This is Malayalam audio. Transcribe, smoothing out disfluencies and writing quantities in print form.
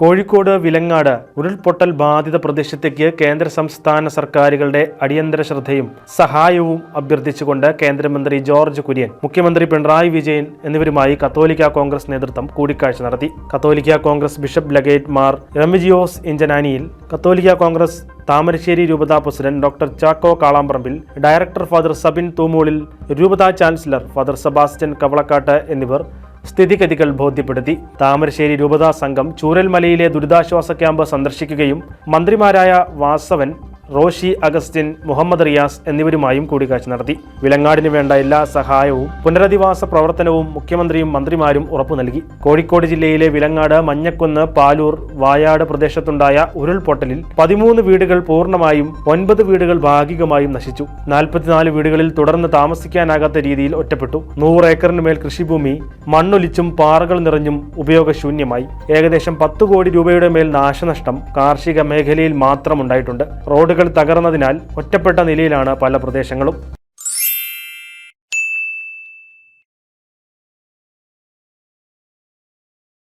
കോഴിക്കോട് വിലങ്ങാട് ഉരുൾപൊട്ടൽ ബാധിത പ്രദേശത്തേക്ക് കേന്ദ്ര സംസ്ഥാന സർക്കാരുകളുടെ അടിയന്തര ശ്രദ്ധയും സഹായവും അഭ്യർത്ഥിച്ചുകൊണ്ട് കേന്ദ്രമന്ത്രി ജോർജ് കുര്യൻ, മുഖ്യമന്ത്രി പിണറായി വിജയൻ എന്നിവരുമായി കത്തോലിക്ക കോൺഗ്രസ് നേതൃത്വം കൂടിക്കാഴ്ച നടത്തി. കത്തോലിക്ക Congress bishop legate Mar Remigiose Inchananiyil, കത്തോലിക്ക കോൺഗ്രസ് താമരശ്ശേരി രൂപതാ president Doctor Chacko Kalamparambil, director Father Sabin Thoomoolil, രൂപതാ ചാൻസലർ ഫാദർ സെബാസ്റ്റ്യൻ കവളക്കാട്ട് എന്നിവർ സ്ഥിതിഗതികൾ ബോധ്യപ്പെടുത്തി. താമരശ്ശേരി രൂപതാ സംഘം ചൂരൽമലയിലെ ദുരിതാശ്വാസ ക്യാമ്പ് സന്ദർശിക്കുകയും മന്ത്രിമാരായ വാസവൻ, റോഷി അഗസ്റ്റിൻ, മുഹമ്മദ് റിയാസ് എന്നിവരുമായും കൂടിക്കാഴ്ച നടത്തി. വിലങ്ങാടിന് വേണ്ട എല്ലാ സഹായവും പുനരധിവാസ പ്രവർത്തനവും മുഖ്യമന്ത്രിയും മന്ത്രിമാരും ഉറപ്പു നൽകി. കോഴിക്കോട് ജില്ലയിലെ വിലങ്ങാട്, മഞ്ഞക്കുന്ന്, പാലൂർ, വായാട് പ്രദേശത്തുണ്ടായ ഉരുൾപൊട്ടലിൽ 13 വീടുകൾ പൂർണ്ണമായും 9 വീടുകൾ ഭാഗികമായും നശിച്ചു. 44 വീടുകളിൽ തുടർന്ന് താമസിക്കാനാകാത്ത രീതിയിൽ ഒറ്റപ്പെട്ടു. 100 ഏക്കറിന് മേൽ കൃഷിഭൂമി മണ്ണൊലിച്ചും പാറകൾ നിറഞ്ഞും ഉപയോഗശൂന്യമായി. ഏകദേശം 10 കോടി രൂപയുടെ മേൽ നാശനഷ്ടം കാർഷിക മേഖലയിൽ മാത്രം ഉണ്ടായിട്ടുണ്ട്. റോഡുകൾ തകർന്നതിനാൽ ഒറ്റപ്പെട്ട നിലയിലാണ് പല പ്രദേശങ്ങളും.